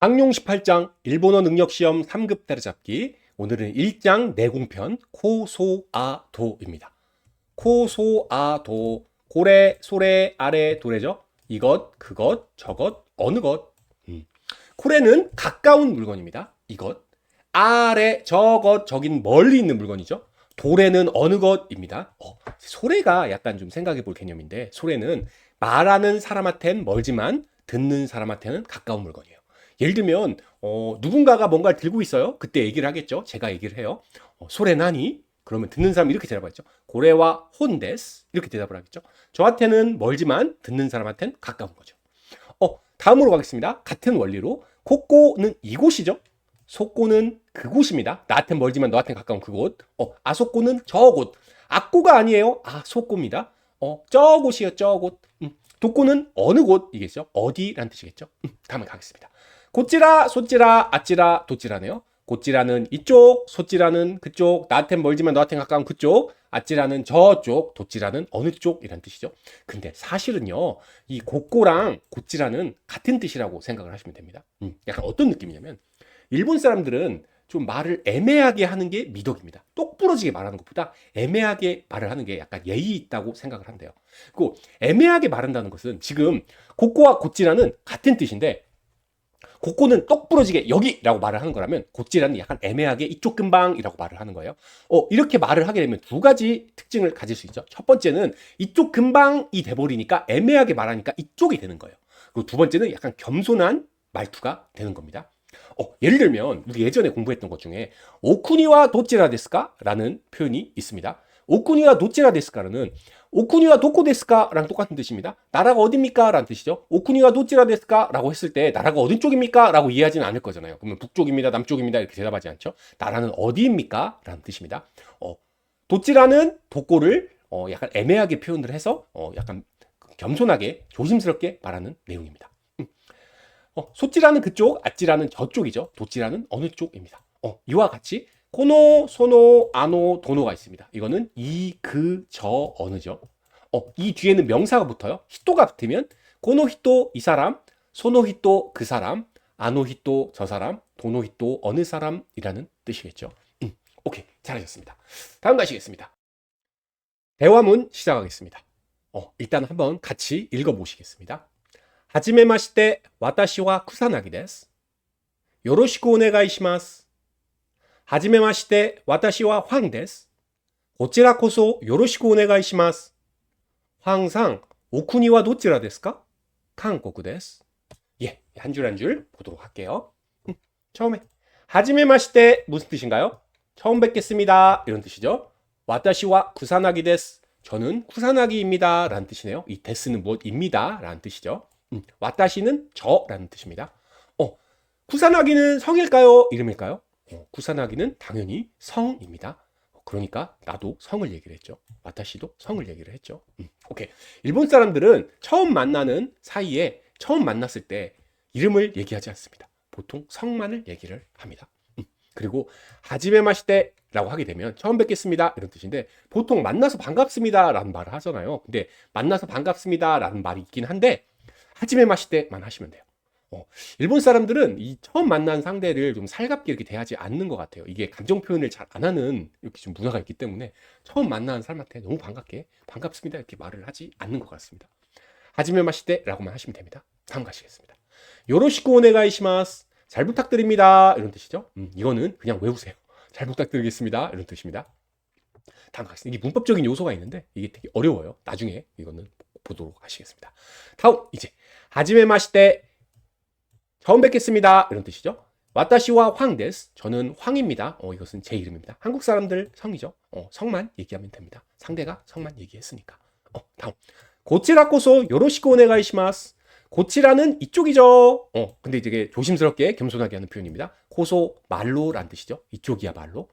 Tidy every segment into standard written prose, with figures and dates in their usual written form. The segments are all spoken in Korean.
항용 18장 일본어 능력시험 3급 따라잡기. 오늘은 1장 내공편 코소아도입니다. 코소아도 고래, 소래, 아래, 도래죠. 이것, 그것, 저것, 어느 것. 고래는 가까운 물건입니다. 이것. 아래, 저것, 저긴 멀리 있는 물건이죠. 도래는 어느 것입니다. 소래가 약간 좀 생각해 볼 개념인데, 소래는 말하는 사람한테는 멀지만 듣는 사람한테는 가까운 물건이에요. 예를 들면 누군가가 뭔가를 들고 있어요. 그때 얘기를 하겠죠. 제가 얘기를 해요. 소래나니? 그러면 듣는 사람이 이렇게 대답하겠죠. 고래와 혼데스 이렇게 대답을 하겠죠. 저한테는 멀지만 듣는 사람한테는 가까운 거죠. 다음으로 가겠습니다. 같은 원리로 코꼬는 이곳이죠. 속꼬는 그곳입니다. 나한텐 멀지만 너한텐 가까운 그곳. 아속꼬는 저곳. 악꼬가 아니에요. 아속꼬입니다. 저곳이요, 저곳. 독꼬는 어느 곳이겠죠. 어디란 뜻이겠죠. 다음에 가겠습니다. 곧지라, 소찌라, 아찌라, 도찌라네요. 곧지라는 이쪽, 소찌라는 그쪽, 나한텐 멀지만 너한텐 가까운 그쪽, 아찌라는 저쪽, 도찌라는 어느 쪽이란 뜻이죠. 근데 사실은요, 이 곧꼬랑 곧지라는 같은 뜻이라고 생각을 하시면 됩니다. 약간 어떤 느낌이냐면, 일본 사람들은 좀 말을 애매하게 하는 게 미덕입니다. 똑부러지게 말하는 것보다 애매하게 말을 하는 게 약간 예의 있다고 생각을 한대요. 그리고 애매하게 말한다는 것은 지금 곧꼬와 곧지라는 같은 뜻인데, 곧꼬는 똑부러지게 여기라고 말을 하는 거라면 곧지라는 약간 애매하게 이쪽 근방이라고 말을 하는 거예요. 이렇게 말을 하게 되면 두 가지 특징을 가질 수 있죠. 첫 번째는 이쪽 근방이 돼버리니까 애매하게 말하니까 이쪽이 되는 거예요. 그리고 두 번째는 약간 겸손한 말투가 되는 겁니다. 예를 들면 우리 예전에 공부했던 것 중에 오쿠니와 도찌라 데스까? 라는 표현이 있습니다. 오쿠니와 도찌라 데스까는 오쿠니와 도코 데스까? 랑 똑같은 뜻입니다. 나라가 어딥니까? 라는 뜻이죠. 오쿠니와 도찌라 데스까? 라고 했을 때 나라가 어느 쪽입니까? 라고 이해하지는 않을 거잖아요. 그러면 북쪽입니다, 남쪽입니다 이렇게 대답하지 않죠. 나라는 어디입니까? 라는 뜻입니다. 도찌라는 도코를 약간 애매하게 표현을 해서 약간 겸손하게 조심스럽게 말하는 내용입니다. 소찌라는 그쪽, 아찌라는 저쪽이죠. 도찌라는 어느 쪽입니다. 이와 같이 코노, 소노, 아노, 도노가 있습니다. 이거는 이, 그, 저, 어느죠. 이 뒤에는 명사가 붙어요. 히토가 붙으면 코노 히토 이 사람, 소노 히토 그 사람, 아노 히토 저 사람, 도노 히토 어느 사람이라는 뜻이겠죠. 오케이, 잘하셨습니다. 다음 가시겠습니다. 대화문 시작하겠습니다. 일단 한번 같이 읽어보시겠습니다. 하지메마시테, 와타시와 쿠사나기 데스. 요로시쿠 오네가이시마스. 하지메마시테, 와타시와 황 데스. 고치라 코소 요로시쿠 오네가이시마스. 황상, 오쿠니와 도찌라 데스까? 한국 데스. 예, 한 줄 한 줄 보도록 할게요. 처음에 하지메마시테 무슨 뜻인가요? 처음 뵙겠습니다. 이런 뜻이죠. 와타시와 쿠사나기 데스. 저는 쿠사나기입니다. 라는 뜻이네요. 이 데스는 무엇입니다. 라는 뜻이죠. 와타시는 저라는 뜻입니다. 쿠사나기는 성일까요? 이름일까요? 쿠사나기는 당연히 성입니다. 그러니까 나도 성을 얘기를 했죠. 와타시도 성을 얘기를 했죠. 오케이. 일본 사람들은 처음 만나는 사이에 처음 만났을 때 이름을 얘기하지 않습니다. 보통 성만을 얘기를 합니다. 그리고 하지메마시테라고 하게 되면 처음 뵙겠습니다 이런 뜻인데 보통 만나서 반갑습니다라는 말을 하잖아요. 근데 만나서 반갑습니다라는 말이 있긴 한데 하지메마시테만 하시면 돼요. 일본 사람들은 이 처음 만난 상대를 좀 살갑게 이렇게 대하지 않는 것 같아요. 이게 감정 표현을 잘 안 하는 이렇게 좀 문화가 있기 때문에 처음 만나는 사람한테 너무 반갑게 반갑습니다 이렇게 말을 하지 않는 것 같습니다. 하지메마시테라고만 하시면 됩니다. 다음 가시겠습니다. 요로시쿠 오네가이시마스. 잘 부탁드립니다. 이런 뜻이죠. 이거는 그냥 외우세요. 잘 부탁드리겠습니다. 이런 뜻입니다. 다음 가겠습니다. 이게 문법적인 요소가 있는데 이게 되게 어려워요. 나중에 이거는 보도록 하시겠습니다. 다음 이제 하지메마시테 처음 뵙겠습니다. 이런 뜻이죠. 와타시와 황 데스. 저는 황입니다. 이것은 제 이름입니다. 한국 사람들 성이죠. 성만 얘기하면 됩니다. 상대가 성만 얘기했으니까. 다음 고치라코소 요로시쿠 오네가이시마스. 고치라는 이쪽이죠. 근데 이제 조심스럽게 겸손하게 하는 표현입니다. 코소 말로란 뜻이죠. 이쪽이야 말로.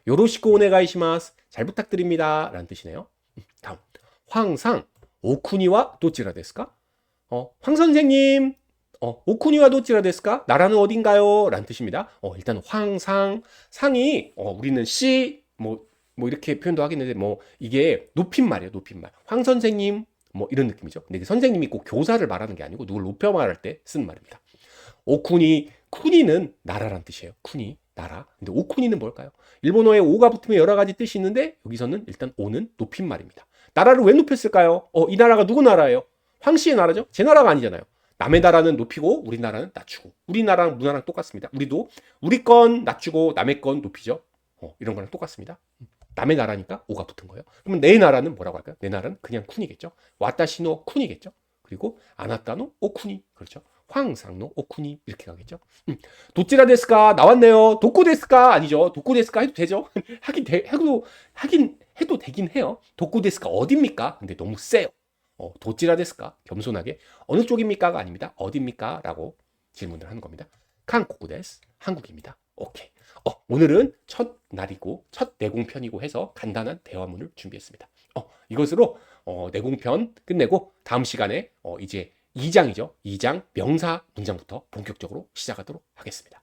요로시쿠 오네가이시마스. 잘 부탁드립니다. 라는 뜻이네요. 다음 황상 오쿠니와 도찌라 데스까? 황 선생님 오쿠니와 도찌라 데스까? 나라는 어딘가요? 라는 뜻입니다. 일단 황상 상이 우리는 씨 뭐 이렇게 표현도 하겠는데 뭐 이게 높임말이에요. 높임말. 황 선생님 뭐 이런 느낌이죠. 근데 선생님이 꼭 교사를 말하는 게 아니고 누굴 높여 말할 때 쓰는 말입니다. 오쿠니 쿠니는 나라란 뜻이에요. 쿠니, 나라. 근데 오쿠니는 뭘까요? 일본어에 오가 붙으면 여러 가지 뜻이 있는데 여기서는 일단 오는 높임말입니다. 나라를 왜 높였을까요? 이 나라가 누구 나라예요? 황씨의 나라죠? 제 나라가 아니잖아요. 남의 나라는 높이고 우리나라는 낮추고. 우리나라랑 문화랑 똑같습니다. 우리도 우리 건 낮추고 남의 건 높이죠. 이런 거랑 똑같습니다. 남의 나라니까 오가 붙은 거예요. 그러면 내 나라는 뭐라고 할까요? 내 나라는 그냥 쿤이겠죠. 와타시노 쿤이겠죠. 그리고 아나타노 오쿠니. 그렇죠. 황상노 오쿠니 이렇게 가겠죠. 도찌라 데스까 나왔네요. 도코 데스까 아니죠. 도코 데스까 해도 되죠. 하긴 해도 되긴 해요. 도코 데스까 어딥니까? 근데 너무 세요. 도찌라 데스까 겸손하게 어느 쪽입니까가 아닙니다. 어딥니까? 라고 질문을 하는 겁니다. 한국 데스 한국입니다. 오케이. 오늘은 첫 날이고 첫 내공편이고 해서 간단한 대화문을 준비했습니다. 이것으로 내공편 끝내고 다음 시간에 이제 2장이죠. 2장 명사 문장부터 본격적으로 시작하도록 하겠습니다.